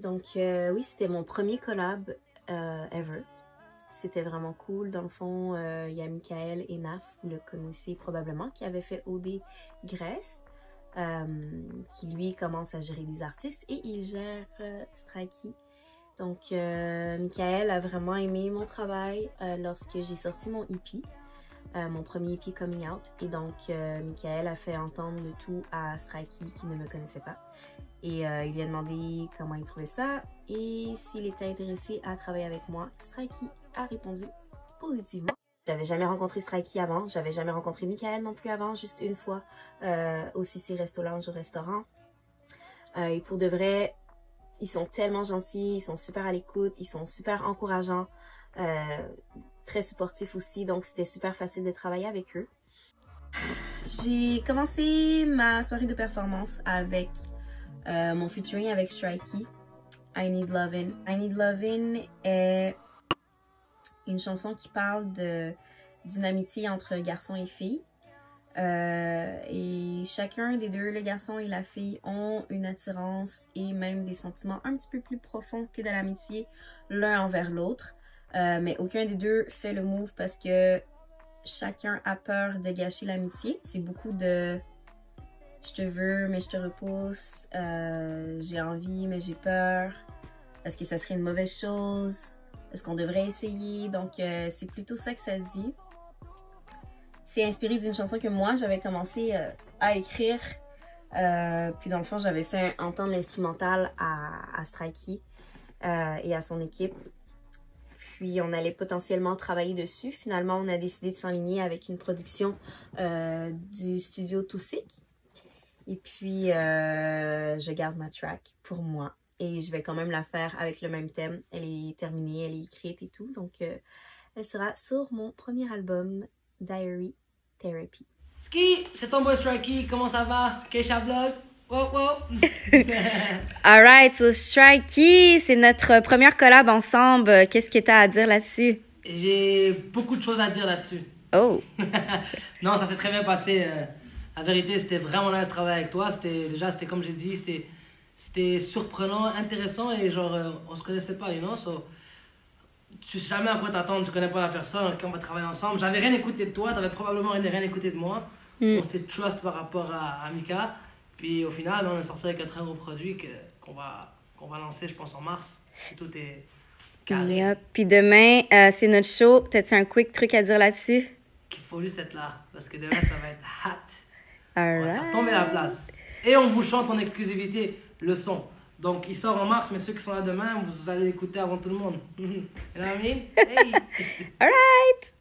Donc oui, c'était mon premier collab ever. C'était vraiment cool. Dans le fond, il y a Michael et Naf, vous le connaissez probablement, qui avait fait OD Grèce, qui lui commence à gérer des artistes et il gère Strikey. Donc Michael a vraiment aimé mon travail lorsque j'ai sorti mon EP. Mon premier EP coming out, et donc Michael a fait entendre le tout à Strikey qui ne me connaissait pas, et il lui a demandé comment il trouvait ça et s'il était intéressé à travailler avec moi. Strikey a répondu positivement. J'avais jamais rencontré Strikey avant, j'avais jamais rencontré Michael non plus avant, juste une fois au CC Resto Lounge au restaurant, et pour de vrai, ils sont tellement gentils, ils sont super à l'écoute, ils sont super encourageants, très supportifs aussi, donc c'était super facile de travailler avec eux. J'ai commencé ma soirée de performance avec mon featuring avec Strikey, I Need Lovin'. I Need Lovin' est une chanson qui parle d'une amitié entre garçon et fille. Et chacun des deux, le garçon et la fille, ont une attirance et même des sentiments un petit peu plus profonds que de l'amitié l'un envers l'autre. Mais aucun des deux fait le move parce que chacun a peur de gâcher l'amitié. C'est beaucoup de je te veux mais je te repousse, j'ai envie mais j'ai peur, est-ce que ça serait une mauvaise chose, est-ce qu'on devrait essayer. Donc c'est plutôt ça que ça dit. C'est inspiré d'une chanson que moi j'avais commencé à écrire, puis dans le fond j'avais fait entendre l'instrumental à Strikey et à son équipe. Puis on allait potentiellement travailler dessus. Finalement, on a décidé de s'enligner avec une production du studio Toussic. Et puis, je garde ma track pour moi. Et je vais quand même la faire avec le même thème. Elle est terminée, elle est écrite et tout. Donc, elle sera sur mon premier album, Diary Therapy. Ski, c'est ton boy Strikey. Comment ça va? Keisha Vlog. Wow, wow. Alright, so Strikey, c'est notre première collab ensemble. Qu'est-ce que tu as à dire là-dessus? J'ai beaucoup de choses à dire là-dessus. Oh! Non, ça s'est très bien passé. La vérité, c'était vraiment nice de travailler avec toi. C'était comme j'ai dit, c'était surprenant, intéressant et genre, on se connaissait pas, you know? So, tu sais jamais à quoi t'attendre, tu connais pas la personne, on va travailler ensemble. J'avais rien écouté de toi, t'avais probablement rien écouté de moi. On s'est trust par rapport à Mika. Puis au final, on est sorti avec un très gros produit qu'on va lancer, je pense, en mars. Et tout est carré. Yeah. Puis demain, c'est notre show. T'as-tu un quick truc à dire là-dessus? Il faut juste être là, parce que demain, ça va être hot. Alright. On va faire tomber la place. Et on vous chante en exclusivité le son. Donc, il sort en mars, mais ceux qui sont là demain, vous allez l'écouter avant tout le monde. You know what I mean? Hey! Alright!